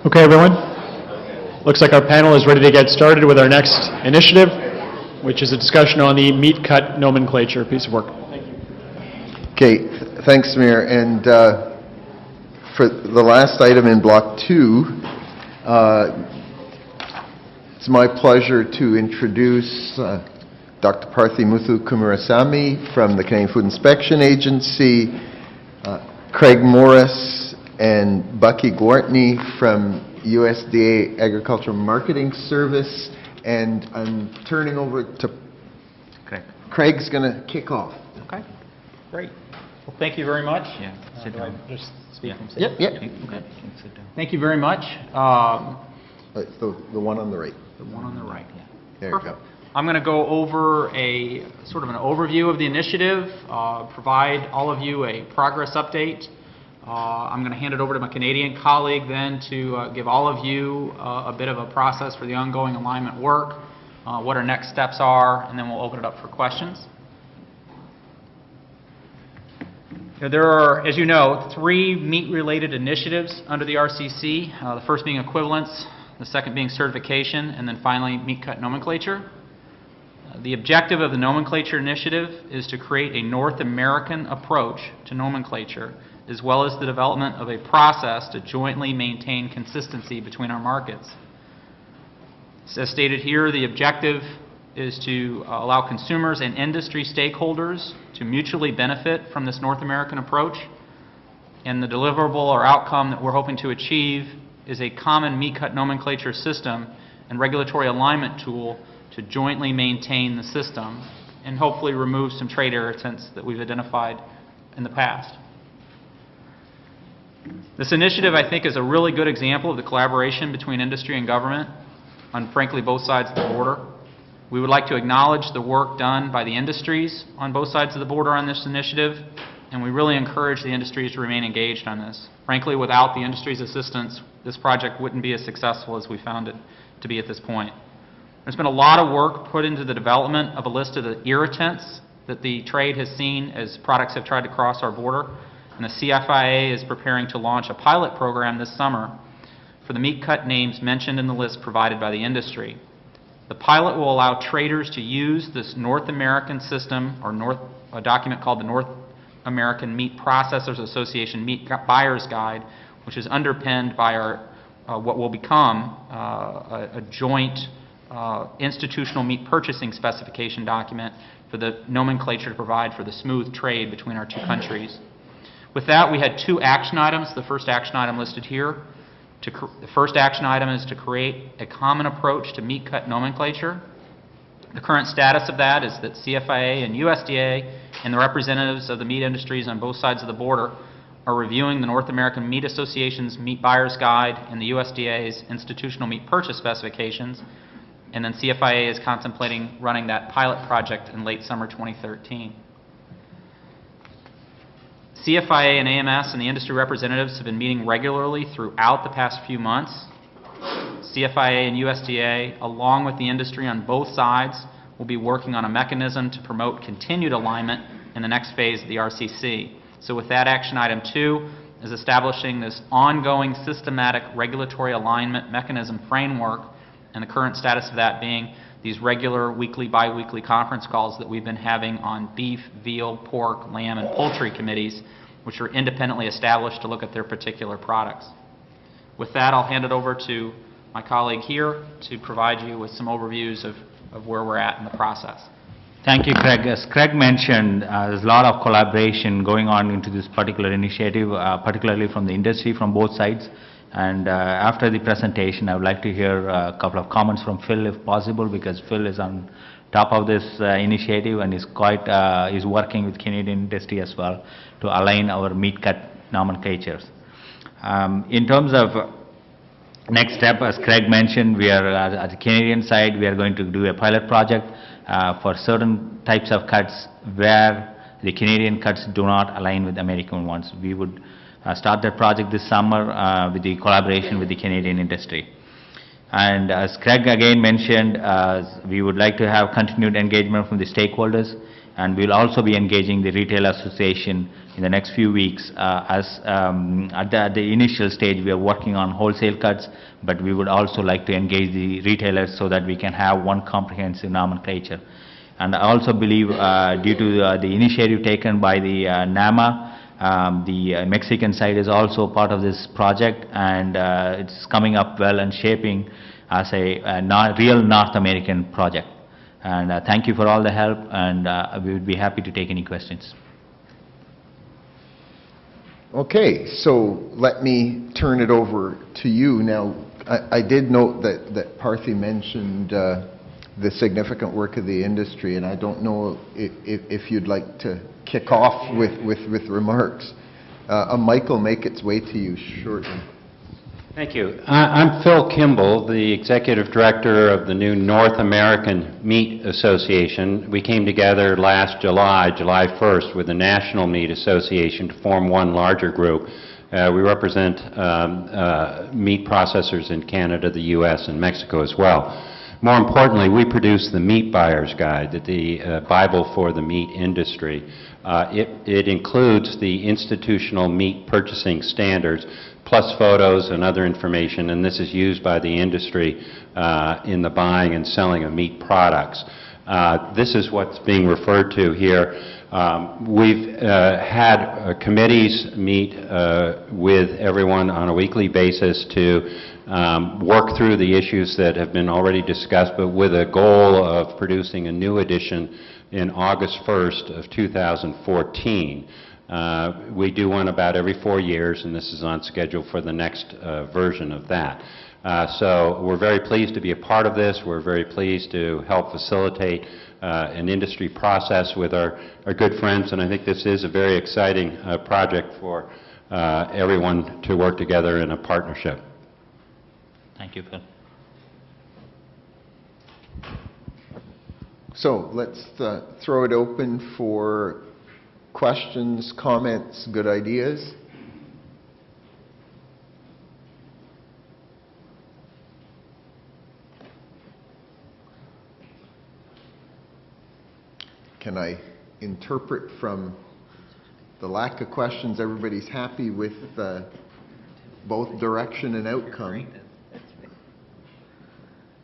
Okay, everyone. Looks like our panel is ready to get started with our next initiative, which is a discussion on the meat cut nomenclature piece of work. Thank you. Okay, thanks, Mayor. And for the last item in Block 2, it's my pleasure to introduce Dr. Parthi Muthu Kumarasamy from the Canadian Food Inspection Agency, Craig Morris and Bucky Gwartney from USDA Agricultural Marketing Service, and I'm turning over to Craig. Craig's going to kick off. Okay, great. Well, thank you very much. Yeah, sit down. Just speak from Yep, yep. Okay, sit down. Thank you very much. It's the one on the right. The one on the right. Yeah. There Perfect. you go. I'm going to go over a sort of an overview of the initiative, provide all of you a progress update. I'm going to hand it over to my Canadian colleague then to give all of you a bit of a process for the ongoing alignment work, what our next steps are, and then we'll open it up for questions. There are, as you know, 3 meat-related initiatives under the RCC, the first being equivalence, the second being certification, and then finally meat cut nomenclature. The objective of the nomenclature initiative is to create a North American approach to nomenclature, as well as the development of a process to jointly maintain consistency between our markets. As stated here, the objective is to allow consumers and industry stakeholders to mutually benefit from this North American approach, and the deliverable or outcome that we're hoping to achieve is a common meat cut nomenclature system and regulatory alignment tool to jointly maintain the system and hopefully remove some trade irritants that we've identified in the past. This initiative, I think, is a really good example of the collaboration between industry and government on, frankly, both sides of the border. We would like to acknowledge the work done by the industries on both sides of the border on this initiative, and we really encourage the industries to remain engaged on this. Frankly, without the industry's assistance, this project wouldn't be as successful as we found it to be at this point. There's been a lot of work put into the development of a list of the irritants that the trade has seen as products have tried to cross our border, and the CFIA is preparing to launch a pilot program this summer for the meat cut names mentioned in the list provided by the industry. The pilot will allow traders to use this North American system, or a document called the North American Meat Processors Association Meat Buyer's Guide, which is underpinned by our what will become a joint institutional meat purchasing specification document for the nomenclature to provide for the smooth trade between our 2 countries. With that, we had 2 action items. The first action item listed here. The first action item is to create a common approach to meat cut nomenclature. The current status of that is that CFIA and USDA and the representatives of the meat industries on both sides of the border are reviewing the North American Meat Association's Meat Buyer's Guide and the USDA's Institutional Meat Purchase Specifications, and then CFIA is contemplating running that pilot project in late summer 2013. CFIA and AMS and the industry representatives have been meeting regularly throughout the past few months. CFIA and USDA, along with the industry on both sides, will be working on a mechanism to promote continued alignment in the next phase of the RCC. So with that, action item 2 is establishing this ongoing systematic regulatory alignment mechanism framework, and the current status of that being these regular weekly, bi-weekly conference calls that we've been having on beef, veal, pork, lamb, and poultry committees, which are independently established to look at their particular products. With that, I'll hand it over to my colleague here to provide you with some overviews of where we're at in the process. Thank you, Craig. As Craig mentioned, there's a lot of collaboration going on into this particular initiative, particularly from the industry, from both sides. And after the presentation, I would like to hear a couple of comments from Phil, if possible, because Phil is on top of this initiative and is working with Canadian industry as well to align our meat cut nomenclatures. In terms of next step, as Craig mentioned, we are at the Canadian side, we are going to do a pilot project for certain types of cuts where the Canadian cuts do not align with American ones. We would start that project this summer with the collaboration with the Canadian industry. And as Craig again mentioned, we would like to have continued engagement from the stakeholders, And we'll also be engaging the Retail Association in the next few weeks. At the initial stage, we are working on wholesale cuts, but we would also like to engage the retailers so that we can have one comprehensive nomenclature. And I also believe, due to the initiative taken by the NAMA, the Mexican side is also part of this project, and it's coming up well and shaping as a real North American project. And thank you for all the help, and we would be happy to take any questions. Okay, so let me turn it over to you. Now, I did note that Parthy mentioned the significant work of the industry, and I don't know if you'd like to kick off with remarks. A mic will make its way to you shortly. Thank you. I'm Phil Kimball, the Executive Director of the new North American Meat Association. We came together last July 1st, with the National Meat Association to form one larger group. We represent meat processors in Canada, the U.S., and Mexico as well. More importantly, we produce the Meat Buyer's Guide, the Bible for the meat industry. It includes the institutional meat purchasing standards, plus photos and other information, and this is used by the industry in the buying and selling of meat products. This is what's being referred to here. We've had committees meet with everyone on a weekly basis to work through the issues that have been already discussed, but with a goal of producing a new edition in August 1st of 2014. We do one about every 4 years, and this is on schedule for the next version of that. So we're very pleased to be a part of this. We're very pleased to help facilitate an industry process with our good friends, and I think this is a very exciting project for everyone to work together in a partnership. Thank you, Phil. So let's throw it open for questions, comments, good ideas. Can I interpret from the lack of questions everybody's happy with both direction and outcome?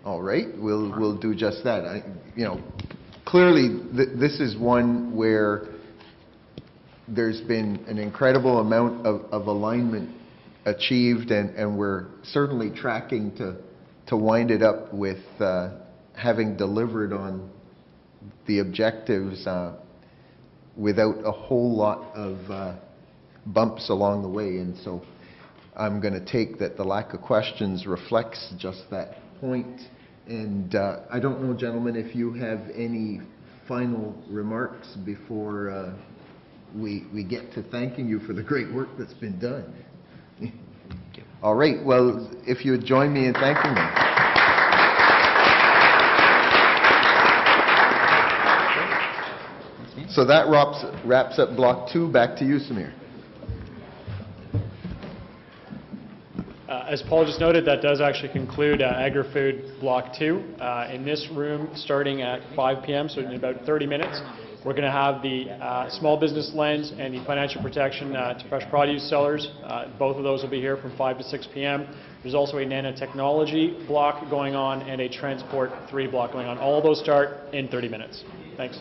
All right, we'll do just that. Clearly this is one where there's been an incredible amount of alignment achieved, and we're certainly tracking to wind it up with having delivered on the objectives without a whole lot of bumps along the way. And so I'm going to take that the lack of questions reflects just that point. And I don't know, gentlemen, if you have any final remarks before we get to thanking you for the great work that's been done. All right, well, if you would join me in thanking them. So that wraps up Block 2. Back to you, Samir. As Paul just noted, that does actually conclude Agri-food Block 2. In this room, starting at 5 p.m., so in about 30 minutes, we're going to have the small business lens and the financial protection to fresh produce sellers. Both of those will be here from 5 to 6 p.m. There's also a nanotechnology block going on and a transport 3 block going on. All those start in 30 minutes. Thanks.